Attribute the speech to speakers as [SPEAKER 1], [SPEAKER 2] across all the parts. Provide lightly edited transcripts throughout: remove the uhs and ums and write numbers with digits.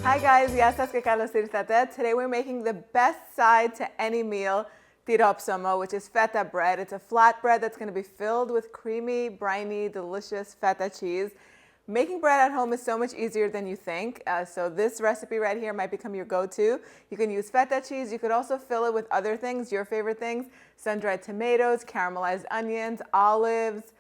[SPEAKER 1] Hi guys, ya estás que Carlos Feta. Today we're making the best side to any meal, Tiropsomo, which is feta bread. It's a flat bread that's going to be filled with creamy, briny, delicious feta cheese. Making bread at home is so much easier than you think. So this recipe right here might become your go-to. You can use feta cheese. You could also fill it with other things, your favorite things, sun-dried tomatoes, caramelized onions, olives.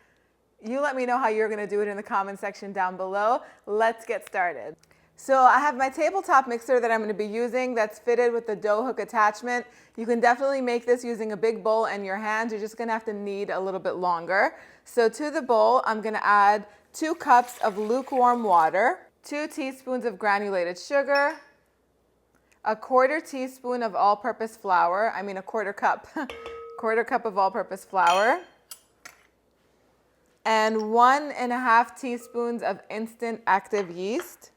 [SPEAKER 1] You let me know how you're going to do it in the comment section down below. Let's get started. So I have my tabletop mixer that I'm going to be using that's fitted with the dough hook attachment. You can definitely make this using a big bowl and your hands. You're just going to have to knead a little bit longer. So to the bowl, I'm going to add 2 cups of lukewarm water, 2 teaspoons of granulated sugar, a 1/4 teaspoon of all-purpose flour, a 1/4 cup, 1/4 cup of all-purpose flour, and 1.5 teaspoons of instant active yeast.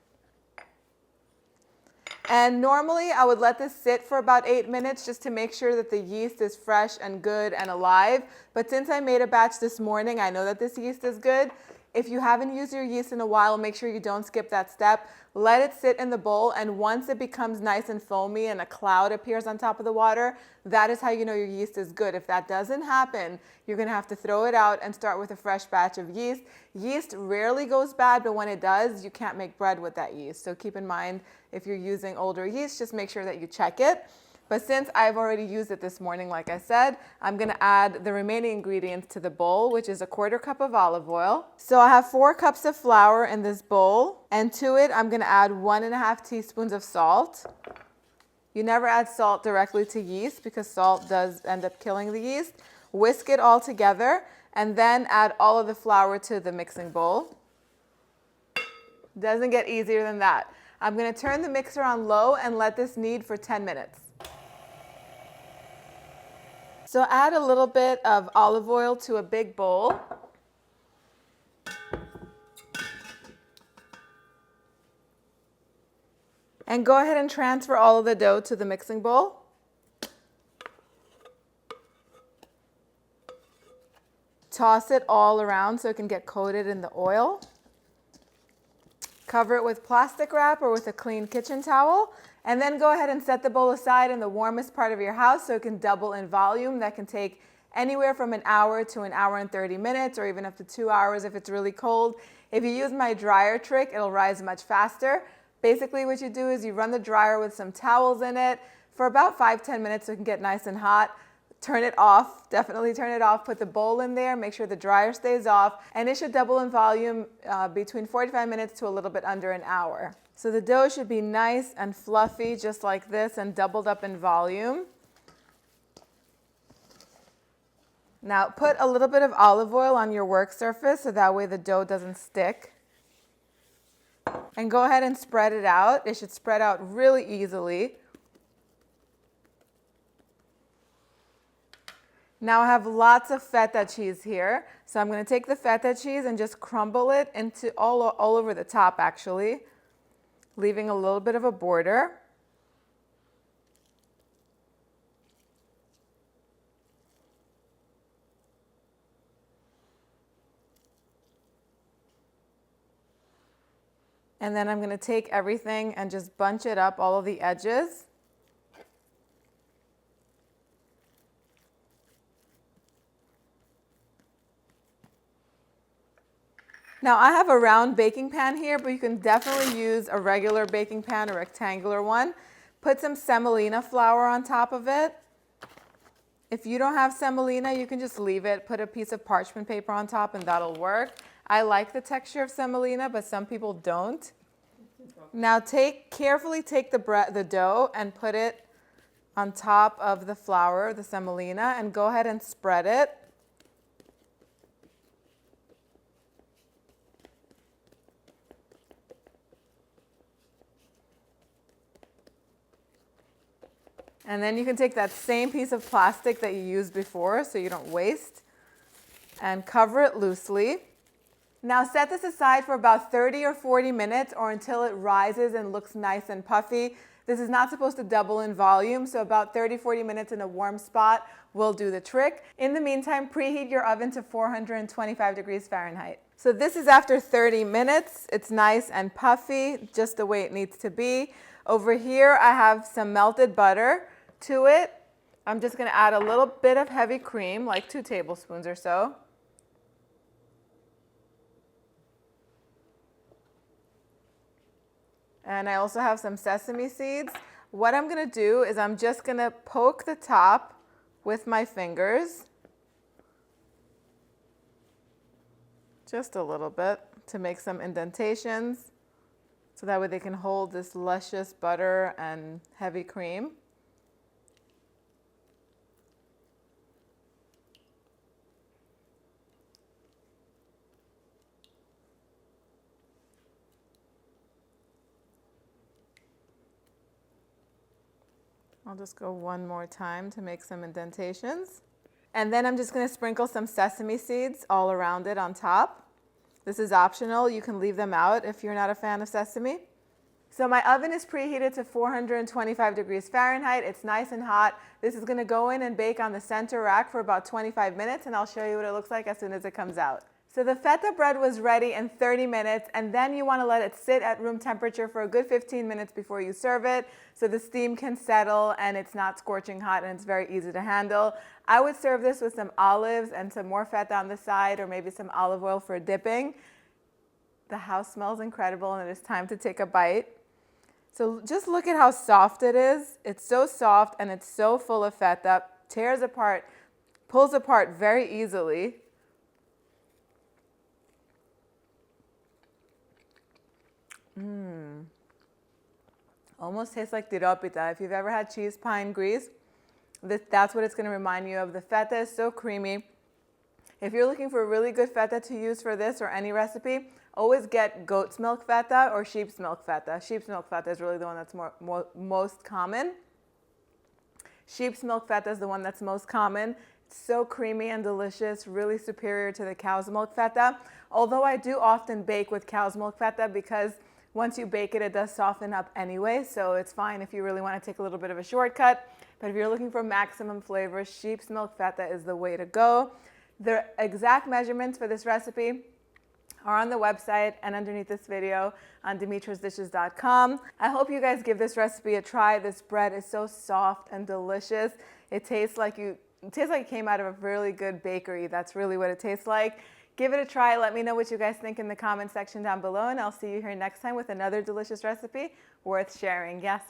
[SPEAKER 1] And normally I would let this sit for about 8 minutes just to make sure that the yeast is fresh and good and alive. But since I made a batch this morning, I know that this yeast is good. If you haven't used your yeast in a while, make sure you don't skip that step. Let it sit in the bowl, and once it becomes nice and foamy and a cloud appears on top of the water, that is how you know your yeast is good. If that doesn't happen, you're going to have to throw it out and start with a fresh batch of yeast. Yeast rarely goes bad, but when it does, you can't make bread with that yeast. So keep in mind, if you're using older yeast, just make sure that you check it. But since I've already used it this morning, like I said, I'm going to add the remaining ingredients to the bowl, which is a 1/4 cup of olive oil. So I have 4 cups of flour in this bowl, and to it I'm going to add 1.5 teaspoons of salt. You never add salt directly to yeast because salt does end up killing the yeast. Whisk it all together and then add all of the flour to the mixing bowl. Doesn't get easier than that. I'm going to turn the mixer on low and let this knead for 10 minutes. So add a little bit of olive oil to a big bowl. And go ahead and transfer all of the dough to the mixing bowl. Toss it all around so it can get coated in the oil. Cover it with plastic wrap or with a clean kitchen towel. And then go ahead and set the bowl aside in the warmest part of your house so it can double in volume. That can take anywhere from an hour to an hour and 30 minutes or even up to 2 hours if it's really cold. If you use my dryer trick, it'll rise much faster. Basically what you do is you run the dryer with some towels in it for about 5-10 minutes so it can get nice and hot. Turn it off, definitely turn it off, put the bowl in there, make sure the dryer stays off, and it should double in volume between 45 minutes to a little bit under an hour. So the dough should be nice and fluffy just like this and doubled up in volume. Now put a little bit of olive oil on your work surface so that way the dough doesn't stick. And go ahead and spread it out. It should spread out really easily. Now I have lots of feta cheese here. So I'm going to take the feta cheese and just crumble it into all over the top actually, leaving a little bit of a border. And then I'm going to take everything and just bunch it up all of the edges. Now I have a round baking pan here, but you can definitely use a regular baking pan, a rectangular one. Put some semolina flour on top of it. If you don't have semolina, you can just leave it. Put a piece of parchment paper on top and that'll work. I like the texture of semolina, but some people don't. Now carefully take the dough and put it on top of the flour, the semolina, and go ahead and spread it. And then you can take that same piece of plastic that you used before so you don't waste and cover it loosely. Now set this aside for about 30 or 40 minutes or until it rises and looks nice and puffy. This is not supposed to double in volume, so about 30-40 minutes in a warm spot will do the trick. In the meantime, preheat your oven to 425 degrees Fahrenheit. So this is after 30 minutes. It's nice and puffy, just the way it needs to be. Over here, I have some melted butter to it. I'm just gonna add a little bit of heavy cream, like 2 tablespoons or so. And I also have some sesame seeds. What I'm gonna do is I'm just gonna poke the top with my fingers. Just a little bit to make some indentations so that way they can hold this luscious butter and heavy cream. I'll just go one more time to make some indentations. And then I'm just going to sprinkle some sesame seeds all around it on top. This is optional. You can leave them out if you're not a fan of sesame. So my oven is preheated to 425 degrees Fahrenheit. It's nice and hot. This is going to go in and bake on the center rack for about 25 minutes, and I'll show you what it looks like as soon as it comes out. So the feta bread was ready in 30 minutes, and then you want to let it sit at room temperature for a good 15 minutes before you serve it so the steam can settle and it's not scorching hot and it's very easy to handle. I would serve this with some olives and some more feta on the side, or maybe some olive oil for dipping. The house smells incredible, and it is time to take a bite. So just look at how soft it is. It's so soft and it's so full of feta, tears apart, pulls apart very easily. Almost tastes like tiropita. If you've ever had cheese pie in Greece, that's what it's going to remind you of. The feta is so creamy. If you're looking for really good feta to use for this or any recipe, always get goat's milk feta or sheep's milk feta. Sheep's milk feta is really the one that's most common. Sheep's milk feta is the one that's most common. It's so creamy and delicious, really superior to the cow's milk feta. Although I do often bake with cow's milk feta because once you bake it, it does soften up anyway, so it's fine if you really want to take a little bit of a shortcut. But if you're looking for maximum flavor, sheep's milk feta is the way to go. The exact measurements for this recipe are on the website and underneath this video on dimitrasdishes.com. I hope you guys give this recipe a try. This bread is so soft and delicious. It tastes like it came out of a really good bakery. That's really what it tastes like. Give it a try. Let me know what you guys think in the comment section down below, and I'll see you here next time with another delicious recipe worth sharing. Yes,